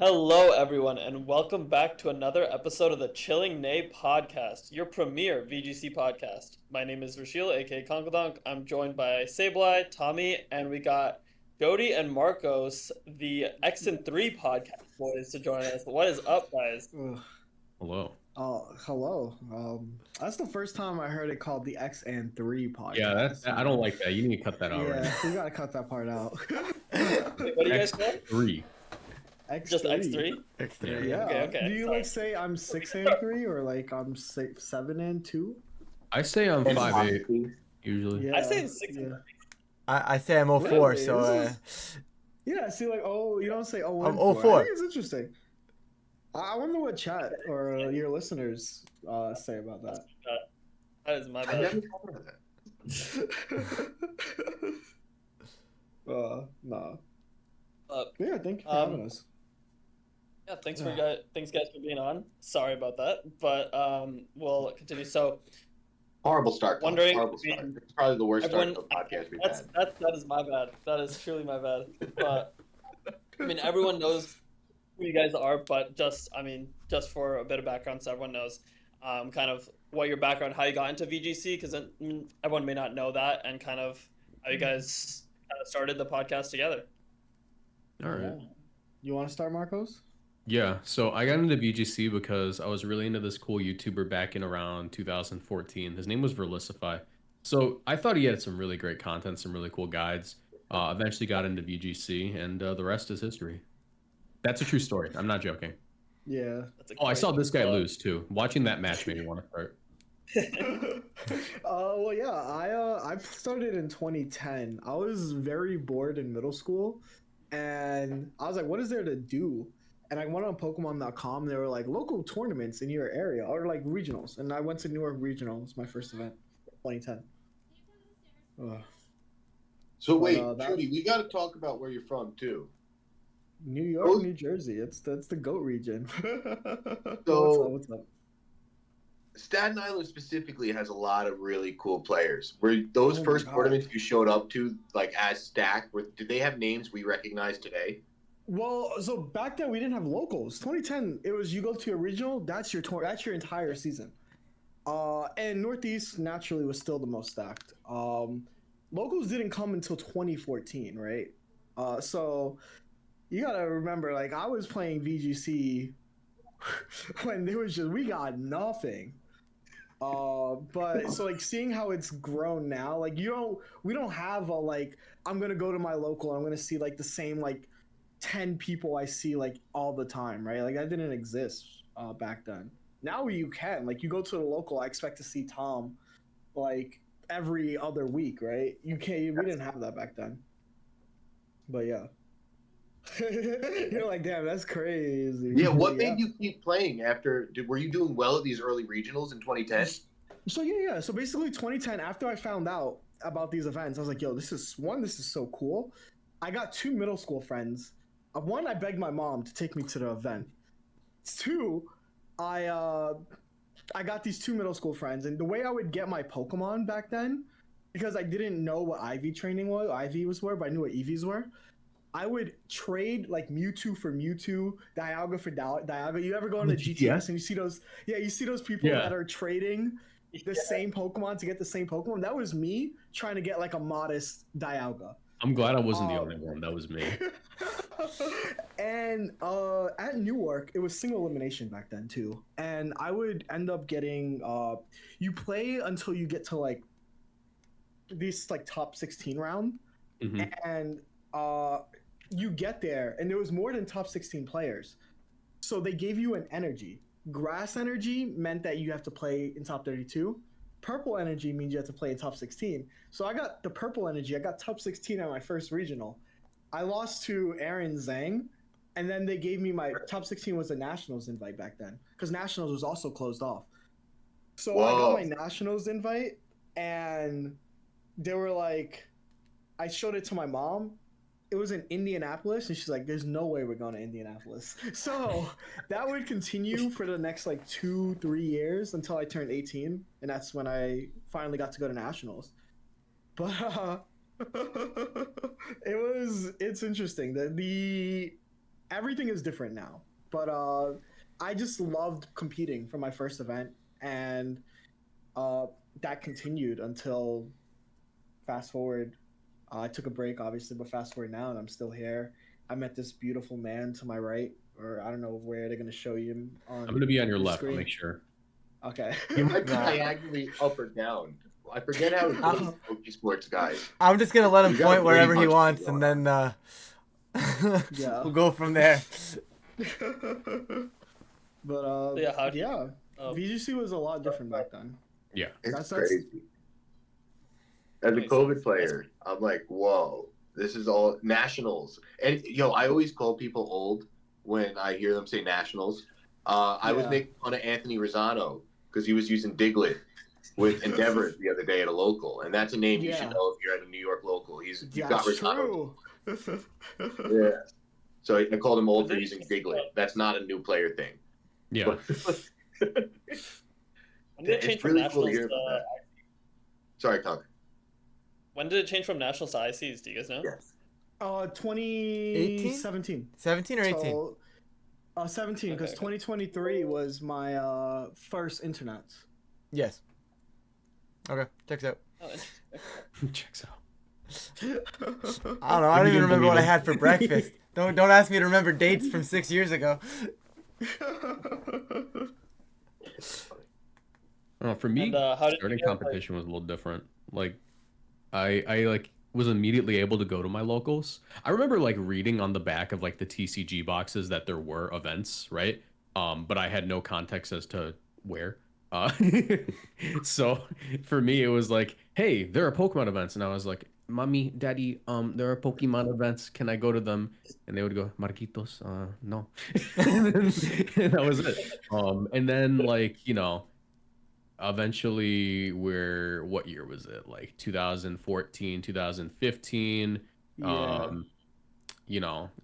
Hello, everyone, and welcome back to another episode of the Chilling Neigh Podcast, your premier VGC podcast. My name is Rashil, aka Konkadonk. I'm joined by Sableye, Tommy, and we got Jeudy and Marcos, the X-3 podcast boys, to join us. What is up, guys? Ugh. Hello. Hello. That's the first time I heard it called the X and 3 Yeah, podcast. I don't like that. You need to cut that out right Yeah, now. we gotta cut that part out. Wait, what do you guys call? X3. X3. Just X3? X3. Yeah. Okay, Do you sorry. like say I'm 6 and 3 or like I'm 7 and 2? I say I'm 5'8", usually. Yeah. I say 6 Yeah. I say I'm 04, Really? so This Yeah. See, like you don't say oh. I'm 04. 04. I think it's interesting. I wonder what chat or your listeners say about that. That is my I bad. never thought of that. No. Uh, Yeah, thank you for having us. Yeah, thanks guys for being on. Sorry about that, but we'll continue. So, Horrible start. Tom. Wondering- Horrible start. It's probably the worst start Everyone- to a podcast we've that is my bad. That is truly my bad. But I mean, everyone knows who you guys are, but just for a bit of background, so everyone knows, kind of what your background, how you got into VGC, because everyone may not know that, and kind of how you guys kind of started the podcast together. All right. Yeah. You want to start, Marcos? Yeah, so I got into VGC because I was really into this cool YouTuber back in around 2014. His name was Verlicify. So I thought he had some really great content, some really cool guides. Eventually got into VGC, and the rest is history. That's a true story. I'm not joking. Yeah. That's a Oh, I great saw this guy plug. lose too. Watching that match made me want to start. Well, yeah, I started in 2010. I was very bored in middle school, and I was like, what is there to do? And I went on Pokemon.com. There were like local tournaments in your area or like regionals, and I went to Newark Regionals, my first event, 2010. Ugh. So wait, that- Judy, we got to talk about where you're from too. New York, Oh. New Jersey. That's the GOAT region. So- what's up? Staten Island specifically has a lot of really cool players. Were those Oh my first God. tournaments you showed up to like as stacked? Did they have names we recognize today? Well, so back then we didn't have locals. 2010, it was you go to a regional, that's your tour, that's your entire season. And Northeast naturally was still the most stacked. Locals didn't come until 2014, right? So you gotta remember, like I was playing VGC when there was we got nothing. But so like seeing how it's grown now, like we don't have a like I'm gonna go to my local and I'm gonna see like the same like 10 people I see like all the time, right? Like that didn't exist back then. Now you can, like you go to the local, I expect to see Tom like every other week, right? We didn't have that back then. But yeah. You're like, damn, that's crazy. Yeah. What Yeah. made you keep playing after? Were you doing well at these early regionals in 2010? So yeah. So basically 2010, after I found out about these events, I was like, yo, this is so cool. I got 2 middle school friends. One, I begged my mom to take me to the event. 2, I got these 2 middle school friends, and the way I would get my Pokemon back then, because I didn't know what IV training was, were, but I knew what EVs were. I would trade like Mewtwo for Mewtwo, Dialga for Dialga. You ever go on the GTS and you see those? Yeah, you see those people Yeah. that are trading the same Pokemon to get the same Pokemon. That was me trying to get like a modest Dialga. I'm glad I wasn't the only one. That was me. And at Newark, it was single elimination back then too. And I would end up getting you play until you get to like this like top 16 round, Mhm. and you get there, and there was more than top 16 players. So they gave you an energy. Grass energy meant that you have to play in top 32. Purple energy means you have to play in top 16. So I got the purple energy. I got top 16 at my first regional. I lost to Aaron Zhang, and then they gave me my top 16 was a nationals invite back then, because nationals was also closed off. So I Whoa. got my nationals invite, and they were like, I showed it to my mom. It was in Indianapolis, and she's like, there's no way we're going to Indianapolis. So that would continue for the next like 2-3 years until I turned 18, and that's when I finally got to go to nationals. But it's interesting that everything is different now. But I just loved competing for my first event, and that continued until fast forward. I took a break, obviously, but fast forward now, and I'm still here. I met this beautiful man to my right, or I don't know where they're gonna show you him on. I'm going to be on your the left. I'll screen. make sure. Okay. You might be Nah. diagonally up or down. I forget how it goes, Poke Sports guys. I'm just gonna let him You got point wherever he pretty much wants, going and then Yeah. we'll go from there. But Yeah, VGC was a lot different back then. Yeah. It's That's- crazy. As a Makes COVID sense. player, I'm like, whoa, this is all nationals. And I always call people old when I hear them say nationals. I was Yeah. making fun of Anthony Rosano because he was using Diglett with Endeavor the other day at a local, and that's a name you should Yeah. know if you're at a New York local. You've got That's Rosano. true. Yeah. So I called him old for using Diglett. That's not a new player thing. Yeah. But When did it it's change from really cool to nationals hear about to that. Sorry, Conk. when did it change from nationals to ICs? Do you guys know? Yes. 2017. 17 or 18? So, 17, because Okay. 2023 was my first internet. Yes. Okay, checks out. Oh, interesting. Checks out. I don't know. I Maybe don't even didn't remember what I believe had for breakfast. Don't ask me to remember dates from 6 years ago. For me, And, how did you starting get, like- competition was a little different. Like, I like was immediately able to go to my locals. I remember like reading on the back of like the TCG boxes that there were events, right? But I had no context as to where. So for me, it was like, hey, there are Pokemon events, and I was like, mommy, daddy, there are Pokemon events. Can I go to them? And they would go, Marquitos, no. And that was it. And then like, eventually what year was it? Like 2014, 2015. Yeah.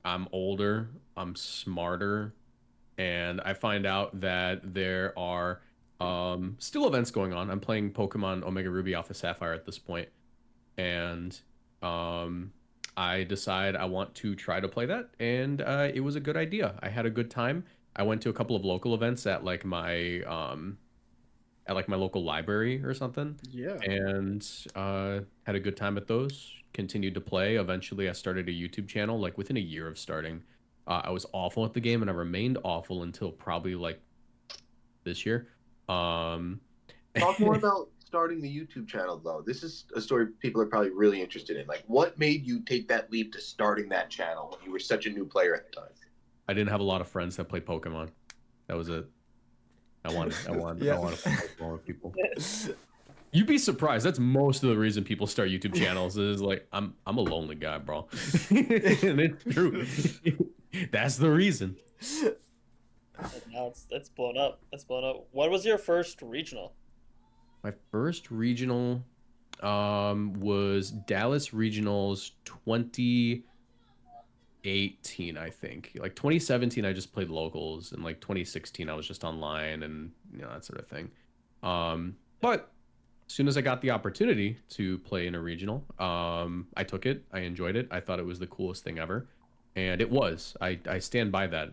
I'm older, I'm smarter, and I find out that there are still events going on. I'm playing Pokemon Omega Ruby Alpha Sapphire at this point, and I decide I want to try to play that, and it was a good idea. I had a good time. I went to a couple of local events at like my local library or something, Yeah. and had a good time at those. Continued to play. Eventually, I started a YouTube channel. Like within a year of starting, I was awful at the game, and I remained awful until probably like this year. Talk more about starting the YouTube channel, though. This is a story people are probably really interested in. Like, what made you take that leap to starting that channel when you were such a new player at the time? I didn't have a lot of friends that played Pokemon. That was it. I wanted Yeah. to play Pokemon with people. You'd be surprised. That's most of the reason people start YouTube channels is like, I'm a lonely guy, bro. And it's true. That's the reason. And now it's blown up. It's blown up. What was your first regional? My first regional was Dallas Regionals 2018, I think. Like 2017, I just played locals, and like 2016, I was just online and that sort of thing. But as soon as I got the opportunity to play in a regional, I took it. I enjoyed it. I thought it was the coolest thing ever, and it was. I stand by that.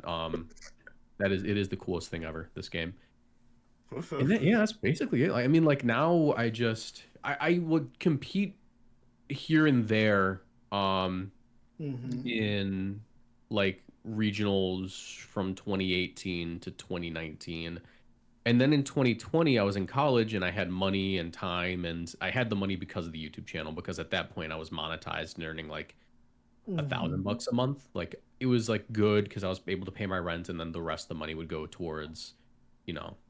It is the coolest thing ever. This game. And yeah, that's basically it. I mean, like now I would compete here and there in like regionals from 2018 to 2019. And then in 2020, I was in college and I had money and time, and I had the money because of the YouTube channel, because at that point I was monetized and earning like $1,000 a month. Like it was like good because I was able to pay my rent, and then the rest of the money would go towards,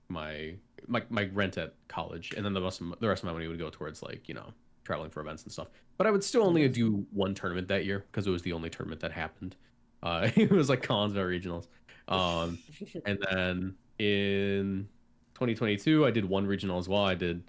my rent at college, and then the rest of my money would go towards like traveling for events and stuff. But I would still only do one tournament that year because it was the only tournament that happened. It was like Collinsville Regionals, and then in 2022 I did one regional as well. I did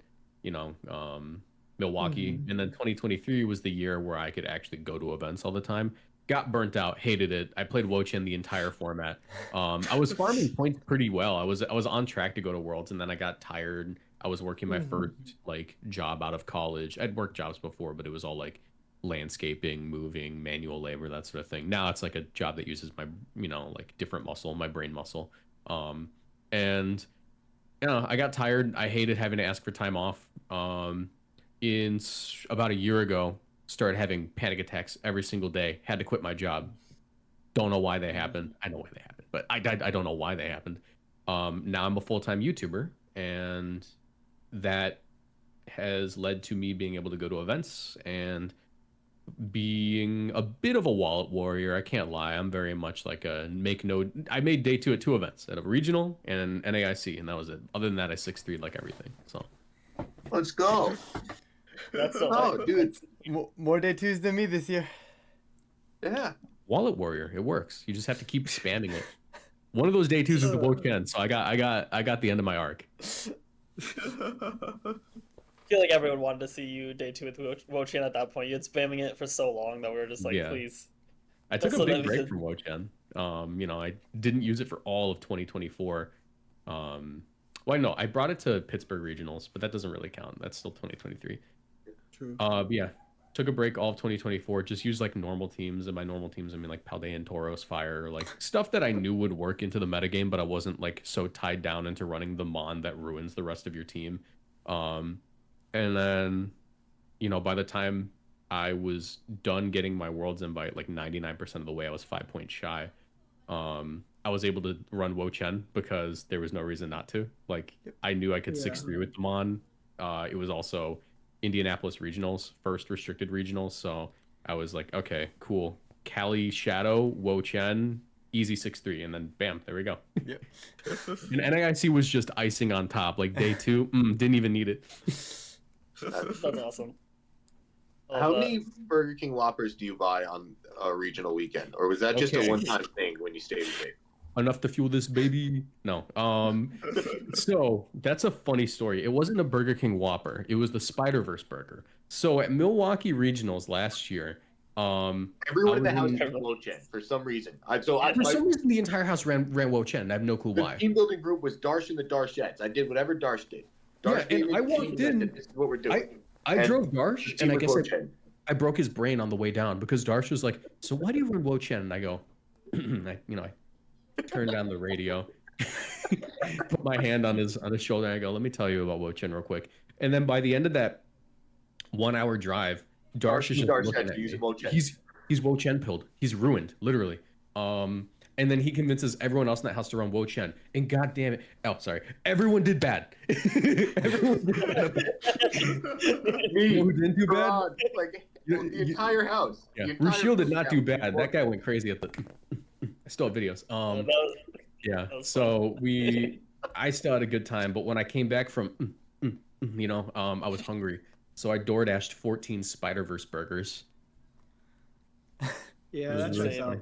Milwaukee, and then 2023 was the year where I could actually go to events all the time. Got burnt out, hated it. I played Wochen the entire format. I was farming points pretty well. I was on track to go to Worlds, and then I got tired. I was working my first like job out of college. I'd worked jobs before, but it was all like landscaping, moving, manual labor, that sort of thing. Now it's like a job that uses my, like different muscle, my brain muscle. And I got tired. I hated having to ask for time off. About a year ago, started having panic attacks every single day. Had to quit my job. Don't know why they happened. I know why they happened, but I don't know why they happened. Now I'm a full-time YouTuber, and that has led to me being able to go to events and being a bit of a wallet warrior. I can't lie. I'm very much like a I made day 2 at 2 events, at a regional and an NAIC, and that was it. Other than that, I 6'3'd like everything. So Let's go. That's so Oh, dude. More day 2s than me this year. Yeah. wallet warrior, it works. You just have to keep spamming it. One of those day 2s is the Woken, so I got the end of my arc. I feel like everyone wanted to see you day 2 with Wochen at that point. You had spamming it for so long that we were just like, Yeah. please. I took Also, a big that break was from Wochen. I didn't use it for all of 2024. Well, no, I brought it to Pittsburgh Regionals, but that doesn't really count. That's still 2023. True. Yeah, took a break all of 2024. Just used like normal teams, and by normal teams I mean like Paldean, Tauros, Fire, like stuff that I knew would work into the metagame, but I wasn't like so tied down into running the Mon that ruins the rest of your team. And then, by the time I was done getting my Worlds invite, like 99% of the way, I was 5 points shy. I was able to run Wochen because there was no reason not to. Like, I knew I could 6-3 with them on. It was also Indianapolis Regionals, first restricted regionals. So I was like, okay, cool. Cali Shadow, Wochen, easy 6-3. And then bam, there we go. Yep. And NAIC was just icing on top. Like day 2, didn't even need it. That's awesome. Love How that. many Burger King Whoppers do you buy on a regional weekend? Or was that just Okay. a one-time thing when you stayed with me? Enough to fuel this baby. No. So that's a funny story. It wasn't a Burger King Whopper. It was the Spider-Verse burger. So at Milwaukee Regionals last year, Everyone in the I house was has Wochen for some reason. for some reason the entire house ran Wochen. I have no clue the why. team building group was Darsh and the Darshettes. I did whatever Darsh did. Darsh Yeah, and gave I me walked team in- that this is what we're doing. I And drove the Darsh, team and I was guess Wochen. I broke his brain on the way down because Darsh was like, "So why do you run Wochen?" And I go, I turned on the radio, put my hand on his shoulder, and I go, "Let me tell you about Wochen real quick." And then by the end of that 1 hour drive, Darsh is just Darsh looking had at to use me. a Wochen. He's Wochen pilled. He's ruined, literally. And then he convinces everyone else in that house to run Wochen. And god damn it. Oh, sorry. Everyone did bad. Everyone did bad. Me, You know who didn't do bad? Rod, like the entire house. Yeah. The entire Rushiel did not do house. bad. That guy went crazy at the I still have videos. That was- Yeah. was So I still had a good time, but when I came back from I was hungry. So I door dashed 14 Spider-Verse burgers. Yeah, It was that's really right.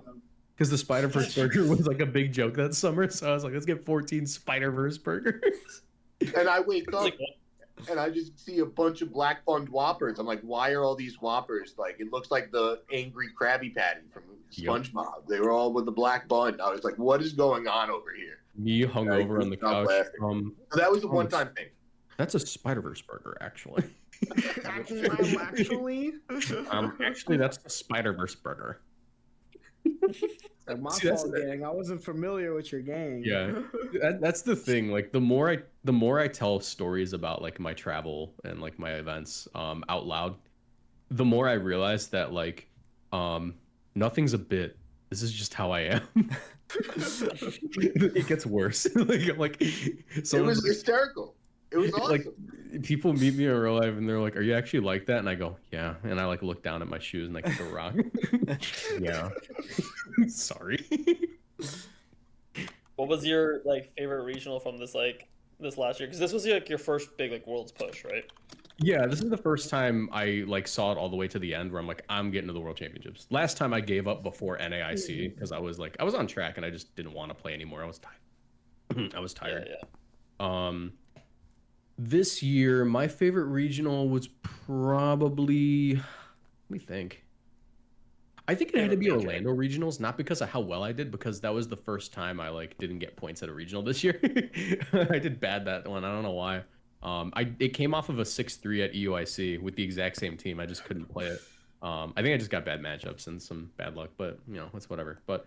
Because the Spider-Verse burger was like a big joke that summer. So I was like, let's get 14 Spider-Verse burgers. And I wake it's up like, and I just see a bunch of black bun Whoppers. I'm like, why are all these Whoppers like? It looks like the angry Krabby Patty from SpongeBob. They were all with the black bun. I was like, what is going on over here? Me hung I over on the couldn't stop couch. laughing. So that was a one-time thing. That's a Spider-Verse burger, actually. Actually, Actually, that's the Spider-Verse burger. like my See, that's fault, gang. I wasn't familiar with your gang. Yeah, that's the thing. Like the more I tell stories about like my travel and like my events out loud, the more I realize that like nothing's a bit. This is just how I am. It gets worse. like It was hysterical. It was awesome. like people meet me in real life and they're like, "Are you actually like that?" And I go, "Yeah." And I like look down at my shoes and I kick a rock. Yeah. Sorry. what was your like favorite regional from this last year? Because this was like your first big like Worlds push, right? Yeah, this is the first time I like saw it all the way to the end where I'm like, I'm getting to the World Championships. Last time I gave up before NAIC because I was on track and I just didn't want to play anymore. I was tired. I was tired. Yeah. This year, my favorite regional was probably, let me think. I think it had to be Orlando regionals, not because of how well I did, because that was the first time I like didn't get points at a regional this year. I did bad that one. I don't know why. It came off of a 6-3 at EUIC with the exact same team. I just couldn't play it. I think I just got bad matchups and some bad luck, but it's whatever. But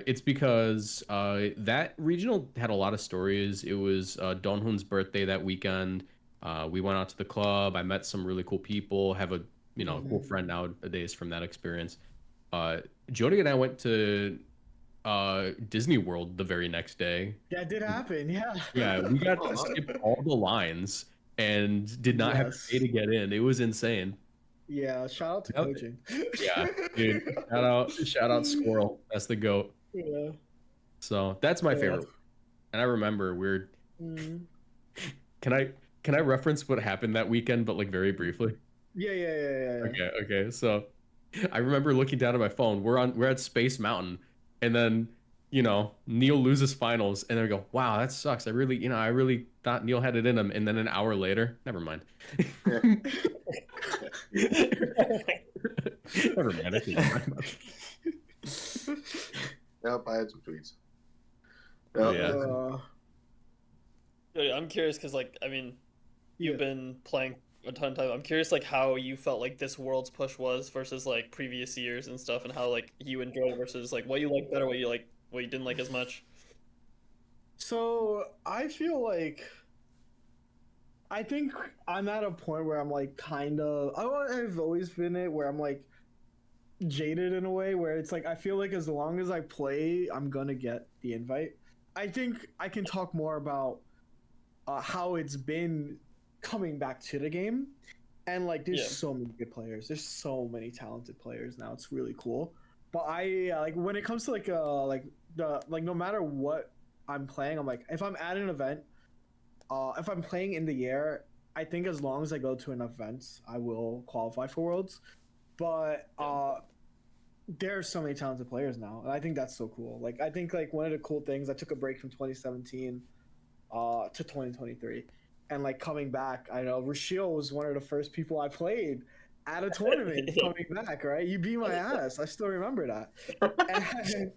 it's because that regional had a lot of stories. It was Donhun's birthday that weekend. We went out to the club. I met some really cool people. Have a cool friend nowadays from that experience. Jeudy and I went to Disney World the very next day. That did happen, yeah. Yeah, we got to skip all the lines and did not have to pay to get in. It was insane. Yeah, shout out to coaching. Yeah, dude. Shout out Squirrel. That's the GOAT. Yeah. So that's my favorite. And I remember Can I reference what happened that weekend, but like very briefly? Yeah. Okay. So I remember looking down at my phone. We're at Space Mountain, and then Neil loses finals, and then we go, wow, that sucks. I really thought Neil had it in him, and then an hour later, never mind. Never mind. I think Nope, I had some tweets. Oh, yeah. I'm curious because, you've been playing a ton of time. I'm curious, how you felt like this World's push was versus previous years and stuff, and how you enjoyed versus what you like better, what you didn't like as much. So I feel I think I'm at a point where I'm I've always been where I'm jaded in a way where it's I feel as long as I play, I'm gonna get the invite. I think I can talk more about how it's been coming back to the game, and there's so many good players. There's so many talented players now. It's really cool. But I when it comes to no matter what I'm playing, I'm if I'm at an event, if I'm playing in the year, I think as long as I go to enough events, I will qualify for Worlds. But there are so many talented players now, and I think that's so cool. I think one of the cool things, I took a break from 2017 to 2023, and coming back, I know Rashil was one of the first people I played at a tournament coming back, right? You beat my ass. I still remember that. And,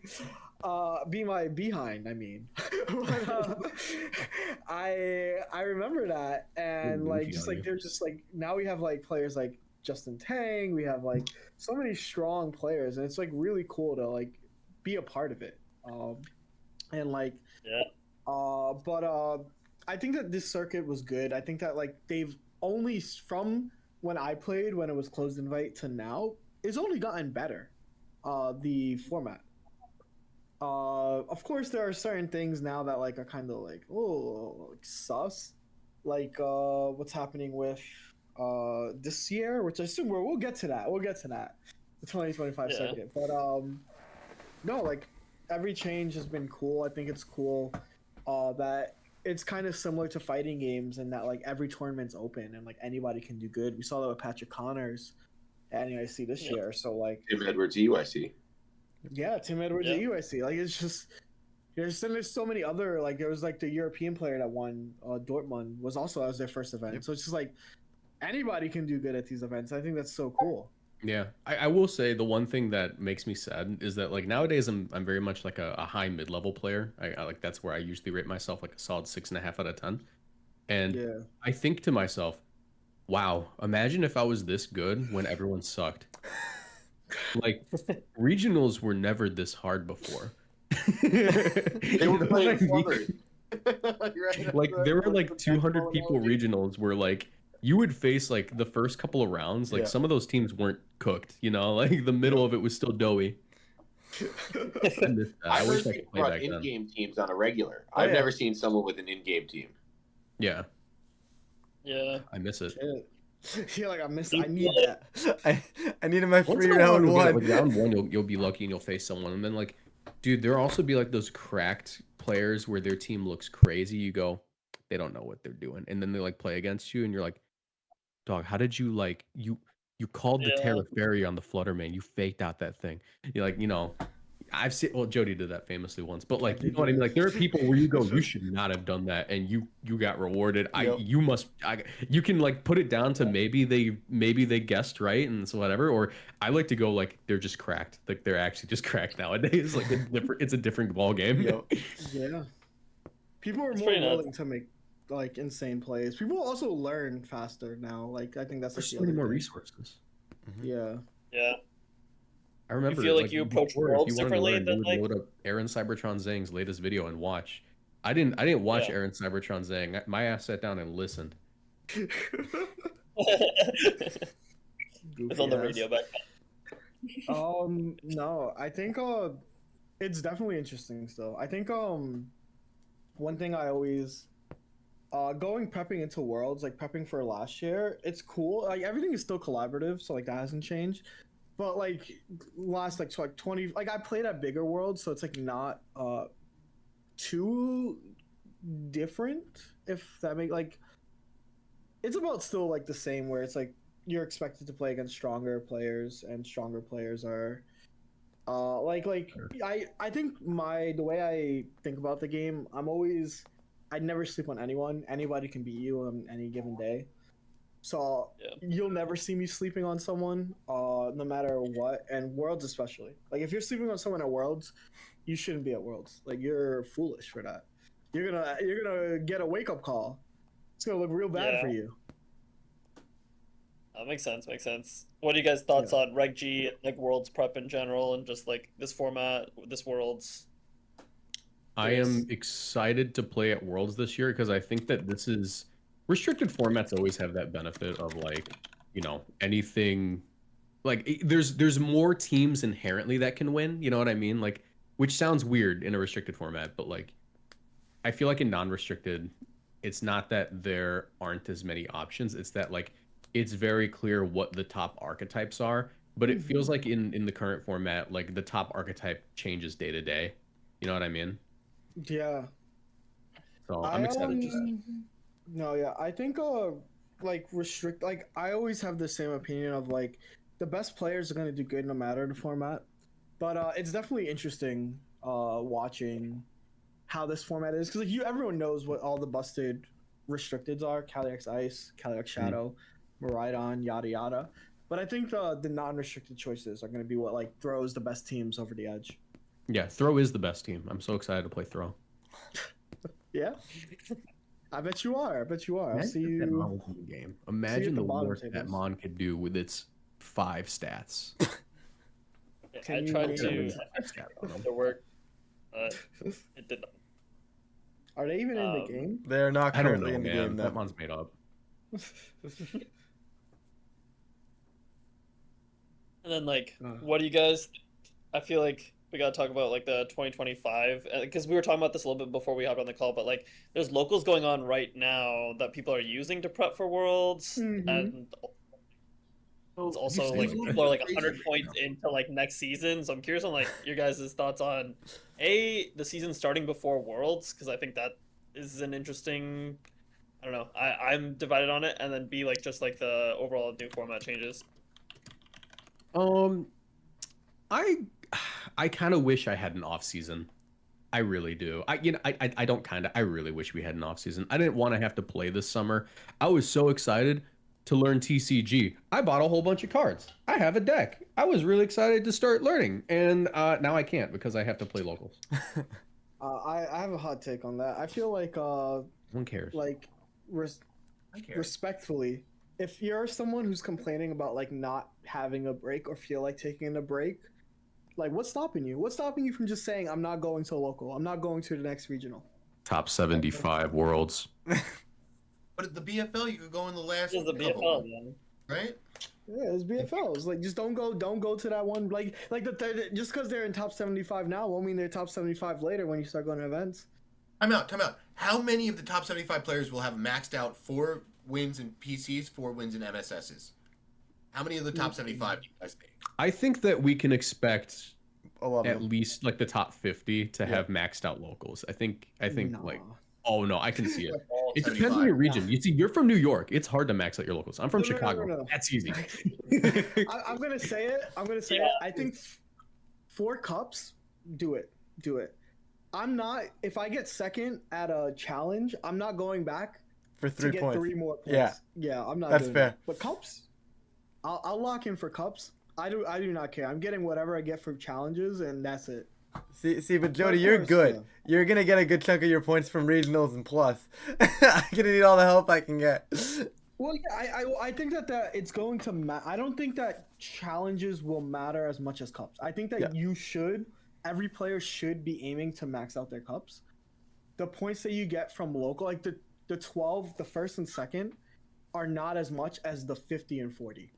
be my behind, I mean. But, I remember that, and they're just now we have now like Justin Tang, we have so many strong players, and it's really cool to be a part of it. But I think that this circuit was good. I think that they've only from when I played, when it was closed invite, to now, it's only gotten better. The format. Of course, there are certain things now that are kind of sus, what's happening with this year, which I assume we'll get to that. We'll get to that, the 2025 circuit. But no, every change has been cool. I think it's cool that it's kind of similar to fighting games, and that every tournament's open and anybody can do good. We saw that with Patrick Connors at NAIC this year. So Tim Edwards UIC. Yeah, Tim Edwards at UIC. It's just there's so many other there was the European player that won Dortmund was also as their first event. Yep. So it's just anybody can do good at these events. I think that's so cool. Yeah, I will say the one thing that makes me sad is that nowadays I'm very much a high mid-level player. I that's where I usually rate myself a solid 6.5 out of 10. And I think to myself, wow, imagine if I was this good when everyone sucked. Regionals were never this hard before. They were playing there were 200 people regionals where you would face the first couple of rounds, some of those teams weren't cooked, the middle of it was still doughy. I wish I could play in-game teams on a regular. I've never seen someone with an in-game team. Yeah. Yeah. I miss it. I need that. I needed my free round one. Round one, you'll be lucky and you'll face someone, and then dude, there'll also be those cracked players where their team looks crazy. You go, they don't know what they're doing, and then they play against you, and you're dog, how did you you called the Terra Fairy on the Flutterman, you faked out that thing. You're I've seen, Jeudy did that famously once, but you know what I mean? There are people where you go, you should not have done that, and you got rewarded. You can put it down to maybe they guessed right, and so whatever. Or I like to go they're just cracked, they're actually just cracked nowadays. It's a different ball game. Yeah, people are more willing to make insane plays. People also learn faster now. I think that's there's so many more resources. Yeah. Yeah. I remember. feel like you approach before, worlds if you wanted to differently learn, than, you would like- load up Aaron Cybertron Zhang's latest video and watch. I didn't watch Yeah. Aaron Cybertron Zhang. My ass sat down and listened. It's on the Goofy radio ass. back then. No, I think it's definitely interesting still. I think one thing I always going prepping into worlds, like prepping for last year, it's cool. Like everything is still collaborative, so like that hasn't changed. But like last like 20, like I played at bigger worlds, so it's like not too different, if that make like it's about still like the same, where it's like you're expected to play against stronger players, and stronger players are like I think the way I think about the game, I never sleep on anyone. Anybody can beat you on any given day. So Yeah. you'll never see me sleeping on someone, no matter what, and worlds especially. Like if you're sleeping on someone at worlds, you shouldn't be at worlds. Like you're foolish for that. You're gonna get a wake up call. It's gonna look real bad Yeah. for you. That makes sense. Makes sense. What are you guys' thoughts on Reg G, like Worlds prep in general, and just like this format, this Worlds? I Yes. am excited to play at Worlds this year because I think that this is restricted formats always have that benefit of like, anything like there's more teams inherently that can win, you know what I mean? Like, which sounds weird in a restricted format, but like I feel like in non-restricted, it's not that there aren't as many options, it's that like it's very clear what the top archetypes are, but it feels like in the current format, like the top archetype changes day to day. You know what I mean? Yeah. So I'm excited. No, yeah, I think like I always have the same opinion of like the best players are gonna do good no matter the format, but it's definitely interesting watching how this format is, because like everyone knows what all the busted restricteds are: Calyrex Ice, Calyrex Shadow, Miraidon, yada yada. But I think the non-restricted choices are gonna be what like throws the best teams over the edge. Yeah, Throw is the best team. I'm so excited to play Throw. Yeah. I bet you are. I'll see Imagine if that you. Mon was in the game. Imagine the the bottom work that tables. Mon could do with its 5 stats. Yeah, Can I you tried name to them? to work, but it did not. Are they even in the game? They're not I don't currently know, in the man. game. That No. Mon's made up. And then like, what do you guys? I feel like we gotta talk about like the 2025, because we were talking about this a little bit before we hopped on the call. But like, there's locals going on right now that people are using to prep for Worlds, and it's also like people are like 100 points into like next season. So I'm curious on like your guys' thoughts on the season starting before Worlds, because I think that is an interesting. I don't know. I'm divided on it, and then B, like just like the overall new format changes. I kind of wish I had an off season. I really do. I don't kind of. I really wish we had an off season. I didn't want to have to play this summer. I was so excited to learn TCG. I bought a whole bunch of cards. I have a deck. I was really excited to start learning, and now I can't because I have to play locals. I have a hot take on that. I feel like No one cares. like respectfully, if you're someone who's complaining about like not having a break or feel like taking a break, like what's stopping you? What's stopping you from just saying I'm not going to a local? I'm not going to the next regional. Top 75 worlds. But at the BFL, you could go in the last This is the couple, BFL, man. right? Yeah, it's BFLs. Like just don't go to that one. Like just because they're in top 75 now won't mean they're top 75 later when you start going to events. Time out. How many of the top 75 players will have maxed out 4 wins in PCs, 4 wins in MSSs? How many of the top 75 do you guys think? I think that we can expect A lot of at them. least like the top 50 to have maxed out locals. I think No. like, oh no, I can see it. All It depends on 75. your region. You see, you're from New York. It's hard to max out your locals. I'm from No, no, no, Chicago. no, no. That's easy. I'm gonna say it. I think 4 cups. Do it. I'm not. If I get second at a challenge, I'm not going back For to 3 get points. 3 more points. Yeah. Yeah, I'm not. That's doing fair. That. But cups, I'll lock in for cups. I do not care. I'm getting whatever I get for challenges, and that's it. See, but Of Jody, you're course, good. yeah. You're gonna get a good chunk of your points from regionals and plus. I'm gonna need all the help I can get. Well, yeah, I think that it's going to I don't think that challenges will matter as much as cups. I think that every player should be aiming to max out their cups. The points that you get from local, like the 12, the first and second, are not as much as the 50 and 40.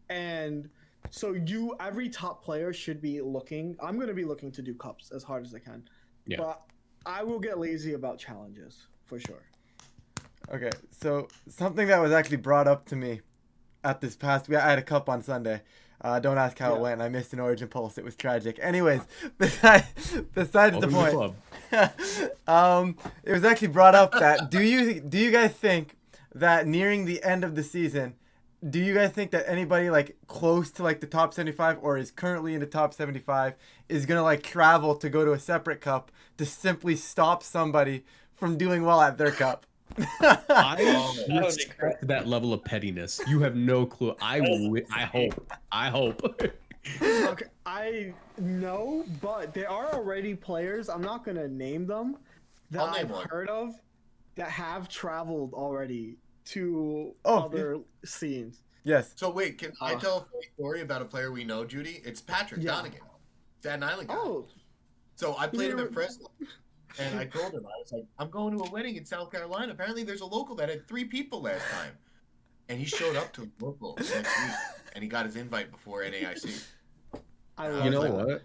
And so every top player should be looking. I'm going to be looking to do cups as hard as I can. Yeah. But I will get lazy about challenges for sure. Okay, so something that was actually brought up to me at this past. I had a cup on Sunday. Don't ask how it went. I missed an Origin Pulse. It was tragic. Anyways, besides the point. It was actually brought up that do you guys think that nearing the end of the season, do you guys think that anybody like close to like the top 75 or is currently in the top 75 is gonna like travel to go to a separate cup to simply stop somebody from doing well at their cup? I respect that level of pettiness. You have no clue. I hope. Okay, I know, but there are already players. I'm not gonna name them that I've heard of that have traveled already to other scenes. Yes. So wait, can I tell a funny story about a player we know, Jeudy? It's Patrick Donegan, Staten Island guy. Oh. So I played him at Fresno. And I told him, I was like, I'm going to a wedding in South Carolina. Apparently there's a local that had 3 people last time. And he showed up to a local next week. And he got his invite before NAIC. You know what?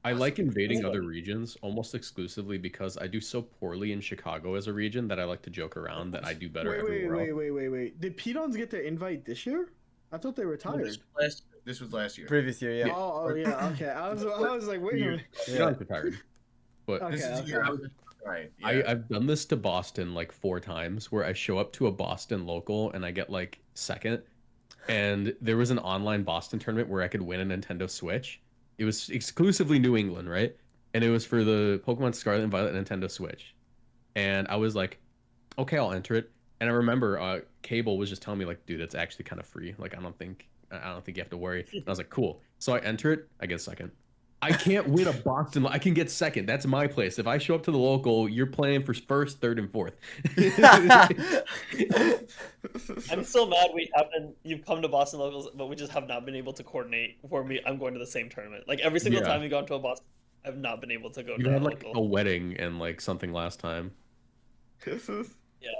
I like invading other regions almost exclusively because I do so poorly in Chicago as a region that I like to joke around that I do better everywhere else. Wait. Did Pedons get their invite this year? I thought they retired. This was last year. Previous year, yeah. Oh yeah, okay. I was like, wait a minute. Pedons retired. But this is the year I was right. Yeah. I've done this to Boston like 4 times where I show up to a Boston local and I get like second. And there was an online Boston tournament where I could win a Nintendo Switch. It was exclusively New England, right? And it was for the Pokemon Scarlet and Violet Nintendo Switch. And I was like, okay, I'll enter it. And I remember Cable was just telling me like, dude, it's actually kind of free. Like, I don't think you have to worry. And I was like, cool. So I enter it. I get second. I can't win a Boston. I can get second. That's my place. If I show up to the local, you're playing for first, third, and fourth. I'm so mad you've come to Boston locals, but we just have not been able to coordinate for me. I'm going to the same tournament. Like every single time we go into a Boston, I've not been able to go. You had like a wedding and like something last time. Yeah.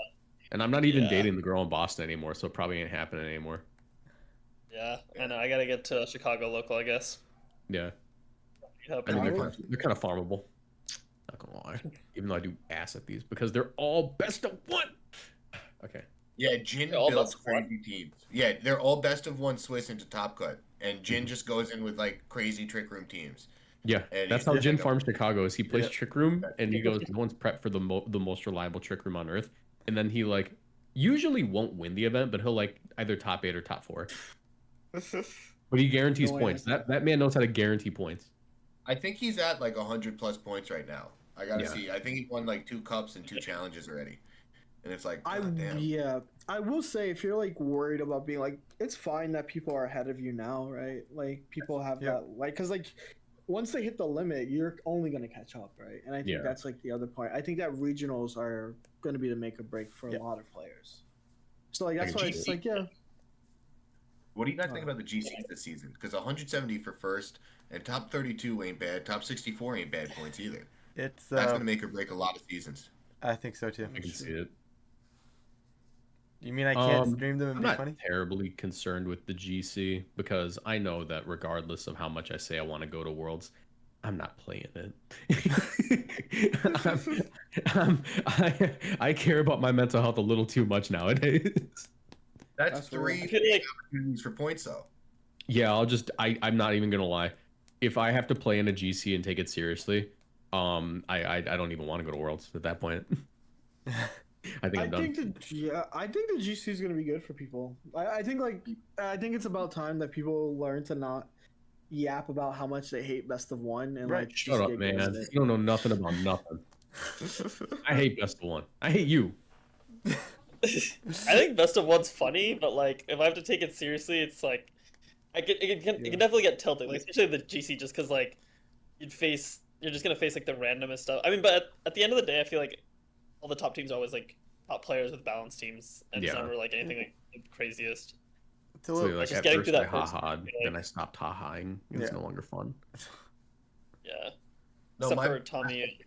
And I'm not even dating the girl in Boston anymore, so it probably ain't happening anymore. Yeah, I know. I gotta get to Chicago local, I guess. Yeah. I mean, they're kind of farmable. Not gonna lie, even though I do ass at these because they're all best of 1. Okay. Yeah, Jin builds crazy teams. Yeah, they're all best of 1 Swiss into Top Cut, and Jin just goes in with like crazy Trick Room teams. Yeah, that's how Jin farms Chicago. Is he plays Trick Room and he goes, no one's prepped for the most reliable Trick Room on Earth, and then he like usually won't win the event, but he'll like either top 8 or top 4. But he guarantees points. That man knows how to guarantee points. I think he's at like 100+ points right now. I gotta see. I think he won like 2 cups and 2 challenges already. And it's like, damn. Yeah, I will say if you're like worried about being like, it's fine that people are ahead of you now, right? Like people have that, like, because like once they hit the limit, you're only gonna catch up, right? And I think that's like the other point. I think that regionals are gonna be the make or break for a lot of players. So like that's why it's like What do you guys think about the GCs this season? Because 170 for first and top 32 ain't bad. Top 64 ain't bad points either. That's going to make or break a lot of seasons. I think so too. I can see it. You mean I can't stream them and be funny? I'm not terribly concerned with the GC because I know that regardless of how much I say I want to go to Worlds, I'm not playing it. I care about my mental health a little too much nowadays. That's 3 opportunities for points though. Yeah, I'm not even gonna lie. If I have to play in a GC and take it seriously, I don't even want to go to Worlds at that point. I think I'm done. I think the GC is gonna be good for people. I think it's about time that people learn to not yap about how much they hate best of 1 and like shut up, man. You don't know nothing about nothing. I hate best of 1. I hate you. I think best of 1's funny, but like if I have to take it seriously, it's like it can definitely get tilted, like especially the GC, just because like you're just gonna face like the randomest stuff. I mean, but at the end of the day, I feel like all the top teams are always like top players with balanced teams, and it's Yeah. never like anything like the craziest. It's a So little, like just at getting first through I that first ha-ha'd, like- then I stopped ha-ha'ing. It was Yeah. no longer fun. Yeah. No, Except my- for Tommy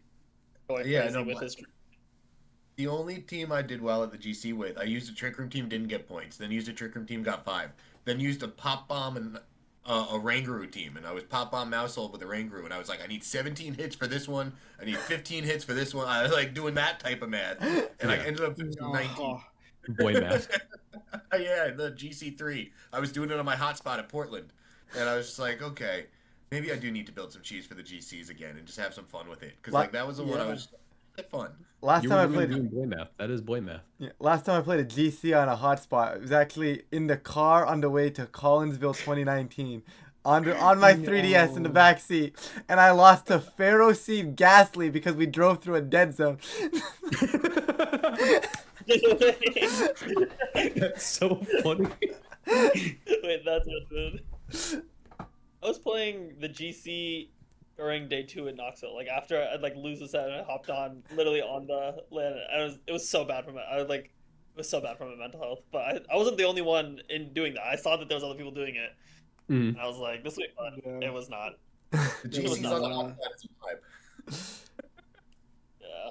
going Yeah, crazy no, with my- his. The only team I did well at the GC with, I used a Trick Room team, didn't get points. Then used a Trick Room team, got 5. Then used a Pop Bomb and a Rangaroo team, and I was Pop Bomb Mousehold with a Rangaroo, and I was like, I need 17 hits for this one, I need 15 hits for this one. I was like doing that type of math, and I Yeah. ended up finishing 19. Boy math. Yeah, the GC3. I was doing it on my hotspot at Portland, and I was just like, okay, maybe I do need to build some cheese for the GCs again and just have some fun with it, because like that was the one I was fun. last You time I were really played. doing boy math. That is boy math. Yeah, last time I played a GC on a hotspot, it was actually in the car on the way to Collinsville 2019. On my 3DS in the back seat, and I lost to Pharaoh Seed Ghastly because we drove through a dead zone. That's so funny. Wait, that's what good. I was playing the GC during day 2 in Knoxville. Like after I'd like lose the set, and I hopped on literally on the land. It was so bad for my it was so bad for my mental health. But I wasn't the only one in doing that. I saw that there was other people doing it. Mm. And I was like, this will be fun. Yeah. It was not. The GC's on the not. hotspot is a vibe. Yeah.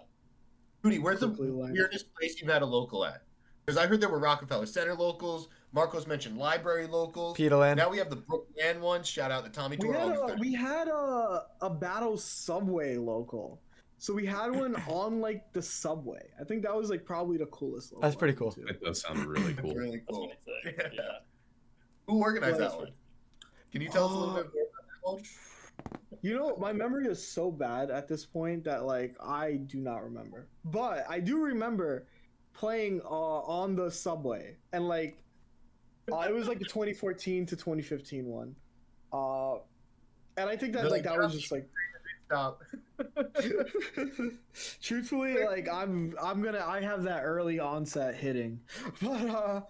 Rudy, where's the Quickly land. weirdest place you've had a local at? Because I heard there were Rockefeller Center locals. Marcos mentioned library locals. Peterland. Now we have the Brookland one. Shout out to Tommy Toro. We had a battle subway local. So we had one on like the subway. I think that was like probably the coolest local. That's pretty cool. too. That does sound really cool. Really That's cool. pretty sick. Yeah. Who organized Yeah, that that's one? Can you tell us a little bit more about that one? You know, my memory is so bad at this point that like I do not remember. But I do remember playing on the subway, and like it was like a 2014 to 2015 one. And I think that like that was just like Stop. truthfully, like I have that early onset hitting, but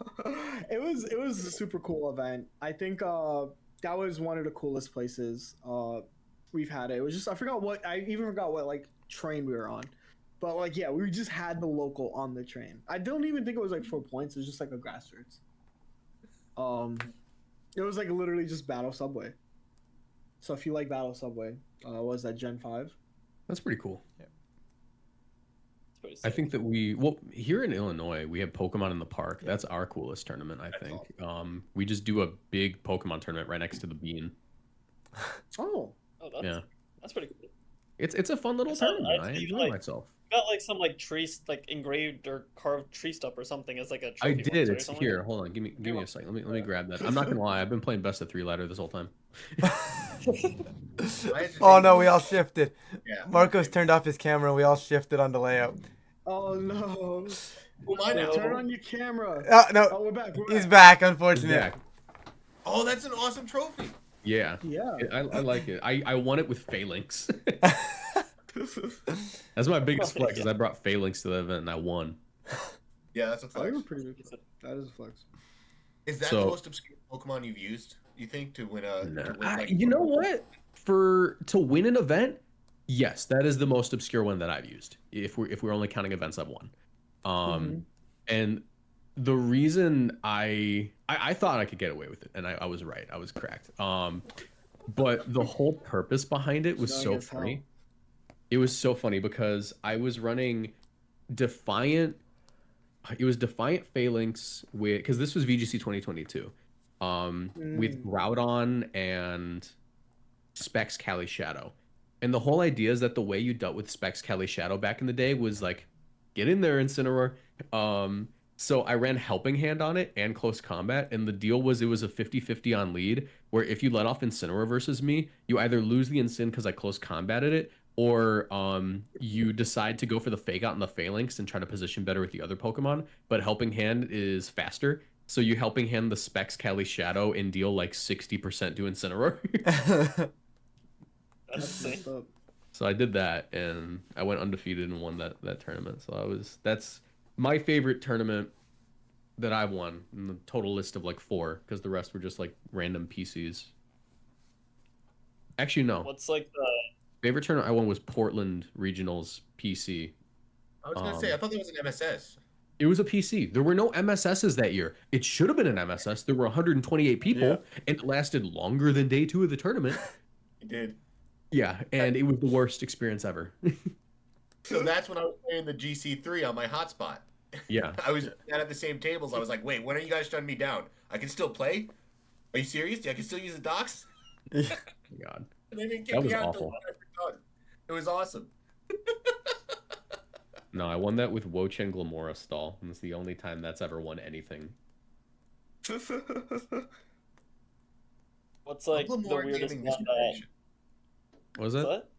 it was a super cool event. I think that was one of the coolest places we've had it. It was just I even forgot what like train we were on, but like yeah, we just had the local on the train. I don't even think it was like 4 points. It was just like a grassroots. It was like literally just Battle Subway. So if you like Battle Subway, was that Gen 5? That's pretty cool. It's pretty I sick. think that here in Illinois, we have Pokemon in the Park. That's our coolest tournament, I think. We just do a big Pokemon tournament right next to the Bean. Oh, That's pretty cool. It's a fun little I saw- tournament. I I see, enjoy like, myself. Got like some like trees like engraved or carved tree stuff or something as like a I trophy did. box or It's something. here. Hold on. Give me a second. Let me grab that. I'm not gonna lie. I've been playing best of 3 ladder this whole time. Oh no, we all shifted. Yeah. Marcos turned off his camera and we all shifted on the layout. oh no! Who am I now? Turn on your camera. Oh no, Oh, we're back. he's back, unfortunately. Yeah. Oh, that's an awesome trophy. Yeah. Yeah. I like it. I won it with Phalanx. That's my biggest flex. Is I brought Phalanx to the event and I won. Yeah, that's a That flex. was pretty good. That is a flex. Is that So- the most obscure Pokemon you've used? You think to win a? No. To win, like, You know what? To win an event, yes, that is the most obscure one that I've used. If we're only counting events I've won, and the reason I thought I could get away with it, and I was right. I was correct. But the whole purpose behind it was so funny. It was so funny because I was running Defiant. It was Defiant Phalanx because this was VGC 2022. With Groudon and Specs Cali Shadow. And the whole idea is that the way you dealt with Specs Cali Shadow back in the day was like, get in there, Incineroar. So I ran Helping Hand on it and Close Combat, and the deal was it was a 50-50 on lead, where if you let off Incineroar versus me, you either lose the Incin because I Close Combated it, or you decide to go for the Fake Out and the Phalanx and try to position better with the other Pokemon, but Helping Hand is faster. So you Helping Hand the Specs Cali Shadow and deal like 60% to Incineroar. That's insane. So I did that, and I went undefeated and won that tournament. So that's my favorite tournament that I've won in the total list of like 4, because the rest were just like random PCs. Actually, no. What's like the Favorite tournament I won was Portland Regionals PC. I was gonna say I thought that was an MSS. It was a PC. There were no MSSs that year. It should have been an MSS. There were 128 people, and it lasted longer than day 2 of the tournament. It did. Yeah, and it was the worst experience ever. So that's when I was playing the GC3 on my hotspot. Yeah. I was at the same tables. I was like, wait, when are you guys shutting me down? I can still play? Are you serious? I can still use the docks? Oh my God. And they didn't kick That was me out awful. It was awesome. No, I won that with Wochen Glamora stall, and it's the only time that's ever won anything. What's like the Glamora weirdest gaming one this that? generation. What was What's that? that?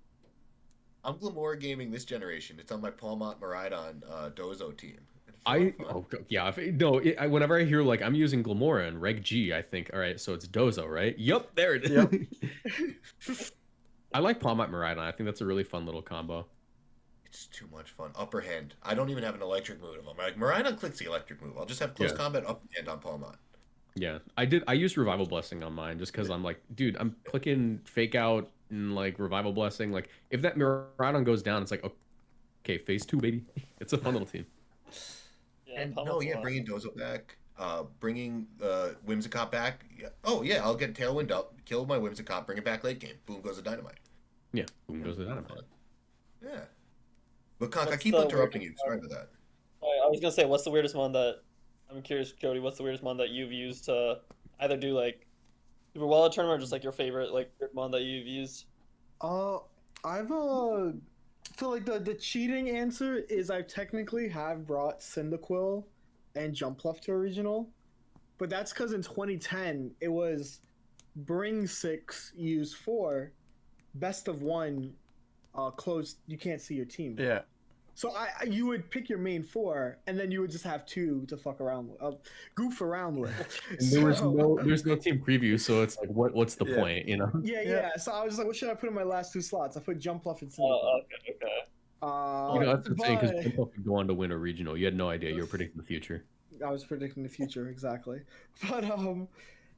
I'm Glamora gaming this generation. It's on my Palmont Maridon Dozo team. It's really fun. Whenever I hear like I'm using Glamora and Reg G, I think, all right, so it's Dozo, right? Yep, there it is. Yep. I like Palmont Maridon. I think that's a really fun little combo. It's too much fun. Upper hand. I don't even have an electric move. I'm like, Maridon clicks the electric move. I'll just have close combat upper hand on Palmont. Yeah, I used Revival Blessing on mine just because I'm like, dude, I'm clicking Fake Out and like Revival Blessing. Like, if that Maridon goes down, it's like, okay, phase 2, baby. It's a fun little team. Yeah, And Palmot's fun. bringing Dozo back, bringing Whimsicott back. Yeah. Oh yeah, I'll get Tailwind up, kill my Whimsicott, bring it back late game. Boom goes the Dynamite. Yeah, boom goes the Dynamite. Yeah. But Conk, I What's keep the interrupting you. weirdest Sorry for that. I was gonna say, what's the weirdest one that? I'm curious, Jody. What's the weirdest one that you've used to either do like Super Wallet tournament or just like your favorite like weird one that you've used? I've so like the cheating answer is I technically have brought Cyndaquil and Jumpluff to a regional, but that's because in 2010 it was bring 6, use 4, best of 1, closed. You can't see your team. Yeah. So you would pick your main 4, and then you would just have 2 to fuck around with, goof around with. And there's no team preview, so it's like, what's the point, you know? Yeah. So I was like, what should I put in my last 2 slots? I put Jumpluff and Cyndaquil. Oh, okay. You know, that's the thing, because people could go on to win a regional. You had no idea. You were predicting the future. I was predicting the future, exactly. But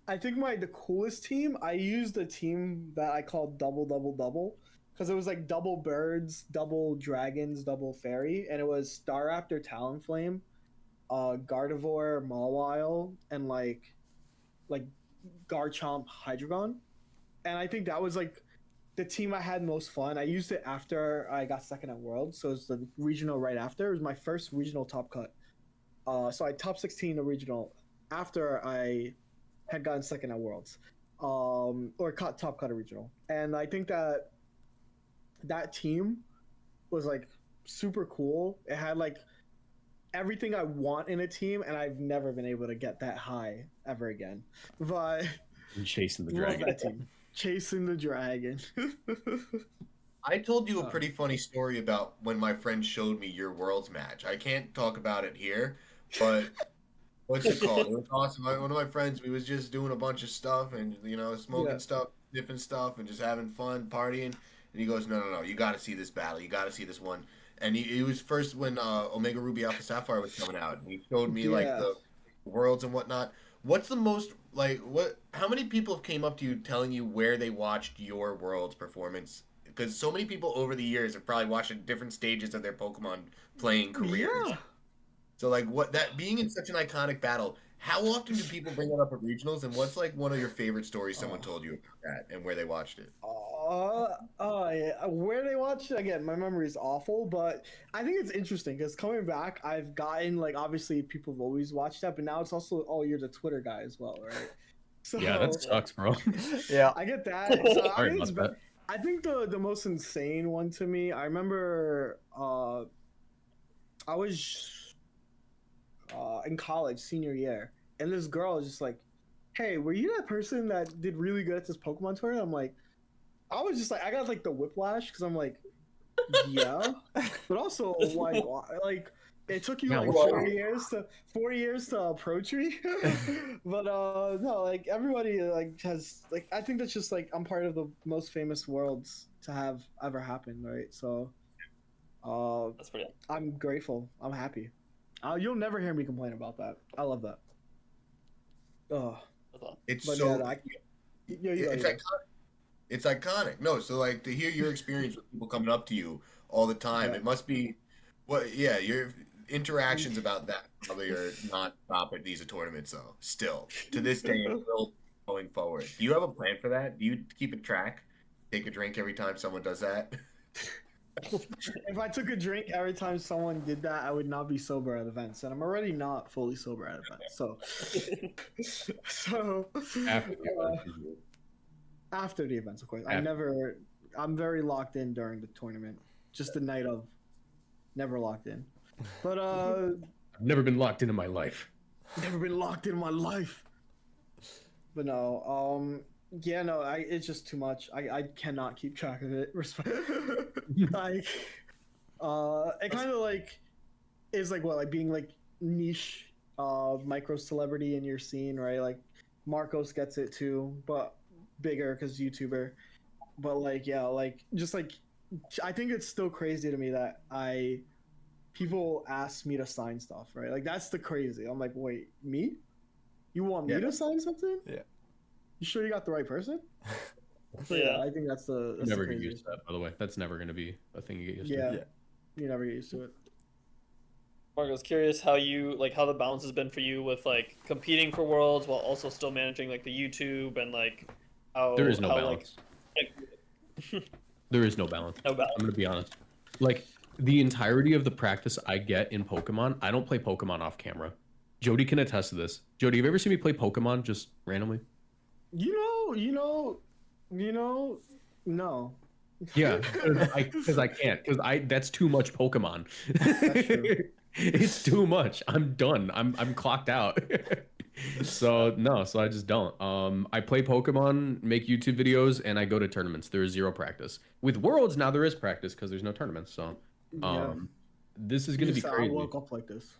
I think the coolest team, I used a team that I called double double double, because it was like double birds, double dragons, double fairy, and it was Staraptor, Talonflame, Gardevoir, Mawile, and like Garchomp, Hydreigon. And I think that was like the team I had most fun. I used it after I got second at Worlds, so it was the regional right after. It was my first regional top cut. So I top 16 the regional after I had gotten second at Worlds, or top cut a regional. And I think that team was like super cool. It had like everything I want in a team, and I've never been able to get that high ever again. But And chasing the love dragon. that team. Chasing the dragon. I told you a pretty funny story about when my friend showed me your Worlds match. I can't talk about it here, but what's it called? It was awesome. One of my friends, we was just doing a bunch of stuff and, smoking stuff, dipping stuff, and just having fun, partying. And he goes, no, you got to see this battle. You got to see this one. And he was first when Omega Ruby Alpha Sapphire was coming out. And he showed me like the Worlds and whatnot. What's the most how many people have came up to you telling you where they watched your Worlds performance? Because so many people over the years have probably watched at different stages of their Pokemon playing careers. Yeah. So like being in such an iconic battle, how often do people bring that up at regionals? And what's like one of your favorite stories someone told you about that and where they watched it? Yeah. Where they watched it, again, my memory is awful, but I think it's interesting because coming back, I've gotten like, obviously people have always watched that, but now it's also, you're the Twitter guy as well, right? So Yeah, that sucks, bro. Yeah. I get that. So Sorry about that. I think the most insane one to me, I remember I was in college, senior year, and this girl was just like, hey, were you that person that did really good at this Pokemon tournament? I'm like, I was just like, I got like the whiplash because I'm like, yeah, but also like it took you Yeah, like what's 4 years to approach me. But no, like everybody like has like, I think that's just like I'm part of the most famous Worlds to have ever happened, right? So That's pretty. I'm grateful. I'm happy. You'll never hear me complain about that. I love that. Oh, That's all. It's but so yeah, it's iconic. It's iconic. No, so like to hear your experience with people coming up to you all the time, Yeah. it must be interactions about that probably are not top at these tournaments though. Still, to this day, and still going forward. Do you have a plan for that? Do you keep a track? Take a drink every time someone does that? If I took a drink every time someone did that, I would not be sober at events, and I'm already not fully sober at events. So, After the event, after the events, of course. After. I'm very locked in during the tournament. Just the night of, never locked in. But I've never been locked into my life. never been locked in my life. But no, yeah, no, it's just too much. I cannot keep track of it. Like, it kind of like is like what, like being like niche, micro celebrity in your scene, right? Like Marcos gets it too, but bigger because YouTuber. But like, yeah, like just like, I think it's still crazy to me that people ask me to sign stuff, right? Like that's the crazy. I'm like, wait, me? You want me to sign something? Yeah. You sure you got the right person? So, Yeah. I think that's the Never the get used craziest. to that, by the way. That's never going to be a thing you get used Yeah. to. You never get used to it. Mark, I was curious how the balance has been for you with like competing for worlds while also still managing like the YouTube and like how There is no how, balance. Like, There is no balance. no balance. I'm going to be honest. Like, the entirety of the practice I get in Pokemon, I don't play Pokemon off camera. Jeudy can attest to this. Jeudy, have you ever seen me play Pokemon just randomly? No. Yeah, because I can't. Because that's too much Pokemon. That's true. It's too much. I'm done. I'm clocked out. So I just don't. I play Pokemon, make YouTube videos, and I go to tournaments. There is zero practice. With Worlds now there is practice because there's no tournaments. So Yeah. this is gonna be I crazy. woke up like this.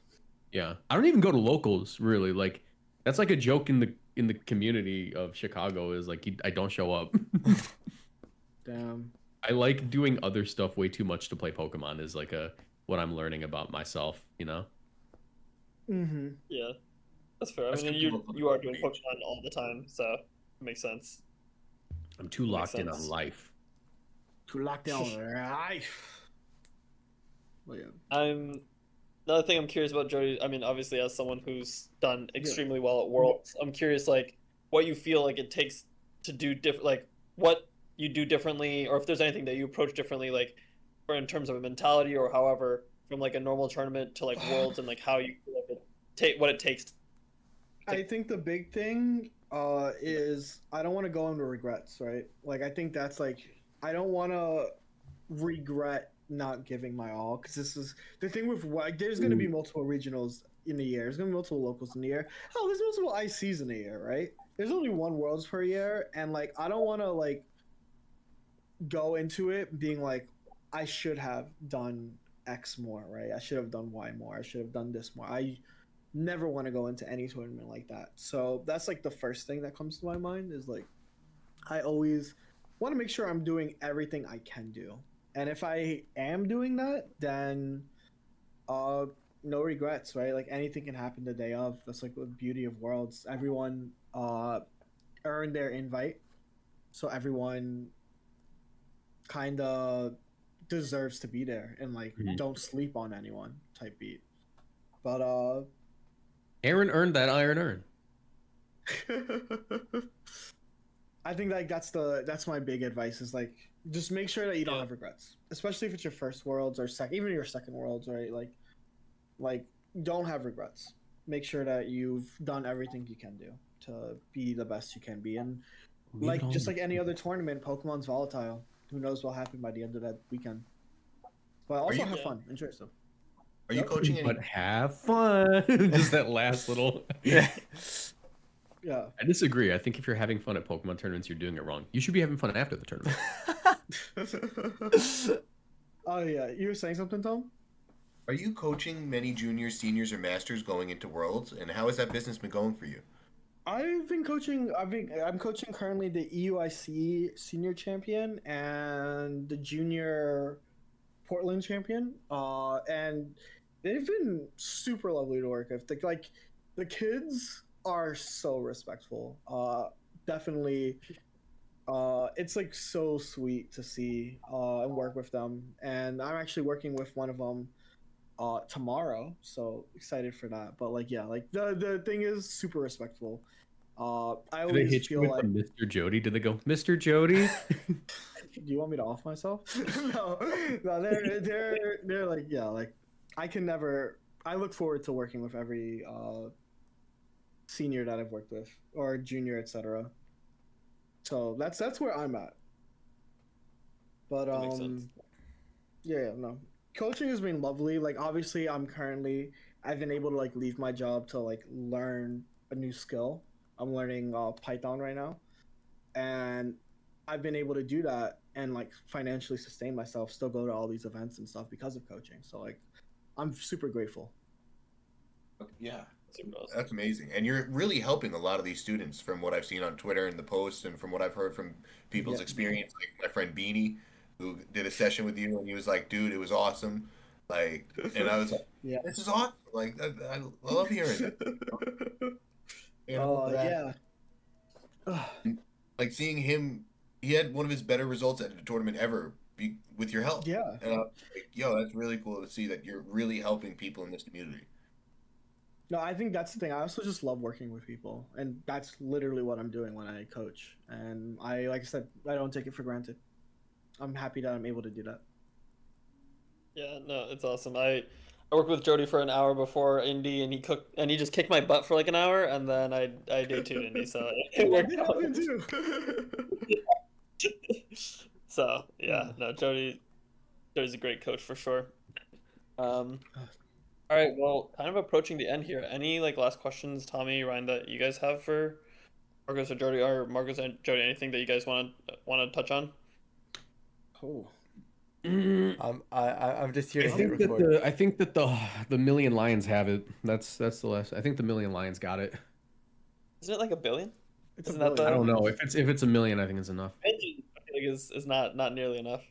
Yeah, I don't even go to locals really. Like that's like a joke in the community of Chicago is like I don't show up. Damn. I like doing other stuff way too much to play Pokemon is like what I'm learning about myself, you know? Mm-hmm. Yeah, that's fair. I That's mean, good you people you are doing page. Pokemon all the time, so it makes sense. I'm too Makes locked in on sense. life. To lock down life. Well, yeah. Another thing I'm curious about, Jody. I mean, obviously, as someone who's done extremely well at Worlds, I'm curious, like, what you feel like it takes to do different, like, what you do differently, or if there's anything that you approach differently, like, or in terms of a mentality, or however, from like a normal tournament to like Worlds, and like how you feel like what it takes. I think the big thing is I don't want to go into regrets, right? Like I think that's like I don't want to regret not giving my all because this is the thing with like there's going to be multiple regionals in the year. There's going to be multiple locals in the year. Oh, there's multiple ICs in the year, right? There's only one Worlds per year, and like I don't want to like go into it being like I should have done X more, right? I should have done Y more. I should have done this more. I never want to go into any tournament like that. So that's like the first thing that comes to my mind is like I always want to make sure I'm doing everything I can do. And if I am doing that, then no regrets, right? Like anything can happen the day of. That's like the beauty of Worlds. Everyone earned their invite. So everyone kind of deserves to be there and like don't sleep on anyone type beat. But Aaron earned that Iron Urn. I think like that's my big advice is like just make sure that you don't have regrets, especially if it's your first Worlds or even your second Worlds, right? Like don't have regrets. Make sure that you've done everything you can do to be the best you can be, and like just like any other tournament, Pokemon's volatile. Who knows what'll happen by the end of that weekend? But also have fun, enjoy yourself. Are you coaching any? But have fun. Just that last little. Yeah. I disagree. I think if you're having fun at Pokemon tournaments, you're doing it wrong. You should be having fun after the tournament. Oh yeah, you were saying something, Tom? Are you coaching many juniors, seniors, or masters going into Worlds? And how has that business been going for you? I'm coaching currently the EUIC senior champion and the junior Portland champion. And they've been super lovely to work with. Like the kids are so respectful. Definitely it's like so sweet to see and work with them. And I'm actually working with one of them tomorrow, so excited for that. But like yeah, like the thing is super respectful. I Did they always hit you feel with like. the Mr. Jody? Did they go, Mr. Jody? Do you want me to off myself? No, no, they're like yeah, like I can never. I look forward to working with every senior that I've worked with or junior, etc. So that's where I'm at. But That makes sense. yeah, no, coaching has been lovely. Like obviously, I've been able to like leave my job to like learn a new skill. I'm learning Python right now, and I've been able to do that and like financially sustain myself, still go to all these events and stuff because of coaching. So like, I'm super grateful. Yeah, Super awesome. that's amazing. And you're really helping a lot of these students from what I've seen on Twitter and the posts and from what I've heard from people's Yeah. experience. Like my friend Beanie, who did a session with you, and he was like, dude, it was awesome. Like, and I was like, Yeah. this is awesome. Like, I love hearing it. And all Oh that. yeah. Like seeing him, he had one of his better results at a tournament ever with your help. Yeah. And I was like, yo, that's really cool to see that you're really helping people in this community. No, I think that's the thing. I also just love working with people, and that's literally what I'm doing when I coach. And like I said, I don't take it for granted. I'm happy that I'm able to do that. Yeah, no, it's awesome. I worked with Jody for an hour before Indy, and he just kicked my butt for like an hour, and then I day two'd Indy, so it worked It out. happened too. So yeah, no, Jody's a great coach for sure. All right, well, kind of approaching the end here. Any like last questions, Tommy, Ryan, that you guys have for Marcos or Jody, or Marcos and Jody? Anything that you guys want to touch on? Oh. I'm just here I to hit think record. I think that the Million Lions have it. That's the last. I think the Million Lions got it. Isn't it like 1 billion? It's Isn't a that billion. I don't know if it's a million. I think it's enough. I feel like is not nearly enough.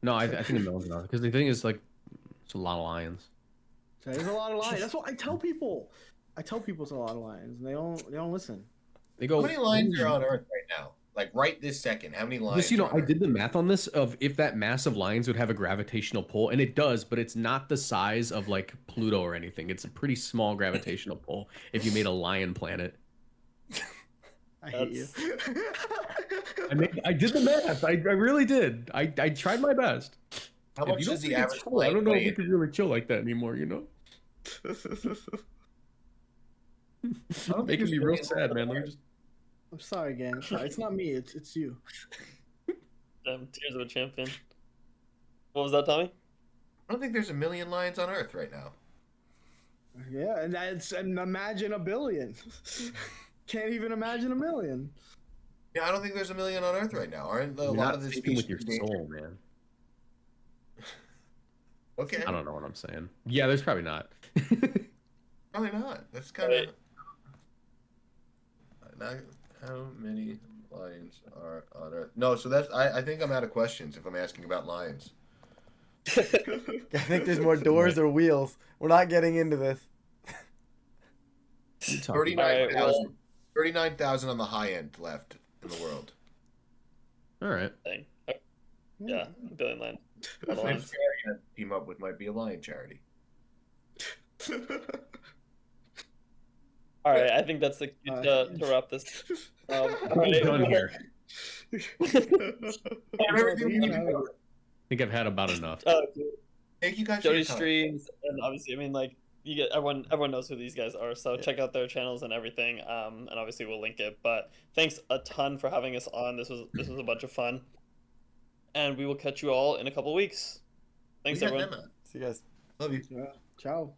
No, I think a million's enough because the thing is like it's a lot of lions. So there's a lot of lions. That's what I tell people. I tell people it's a lot of lions, and they don't listen. They go. How many lines are on Earth right now? Like right this second, how many lines? Just, you know, are on I did the math on this of if that mass of lions would have a gravitational pull, and it does, but it's not the size of like Pluto or anything. It's a pretty small gravitational pull if you made a lion planet. I hate you. I did the math. I really did. I tried my best. How If much you does don't the think it's average cool, I lion don't know if weigh? we could really chill like that anymore, you know? Making me real sad, man. Let me just. I'm sorry, gang. It's not me. It's you. Damn, tears of a champion. What was that, Tommy? I don't think there's 1 million lions on Earth right now. Yeah, and imagine 1 billion. Can't even imagine 1 million. Yeah, I don't think there's 1 million on Earth right now. Aren't a You're lot not of the speaking species with your endangered? soul, man. Okay, I don't know what I'm saying. Yeah, there's probably not. probably not. That's kind of. How many lions are on Earth? No, so that's. I think I'm out of questions if I'm asking about lions. I think there's more doors or wheels. We're not getting into this. 39,000. well- 39,000 on the high end left in the world. All right. Thing. Yeah, 1 billion lions. A lot of The lions. charity I'd team up with might be a lion charity. All right, I think that's the cue to wrap this. All right, Done here. Everything we need to Yeah. go. I think I've had about enough. Thank you guys for Jody your time. streams, and obviously, I mean, like you get everyone knows who these guys are, so check out their channels and everything. And obviously we'll link it. But thanks a ton for having us on. This was a bunch of fun, and we will catch you all in a couple weeks. Thanks, We got everyone. them out. See you guys. Love you. Yeah. Ciao.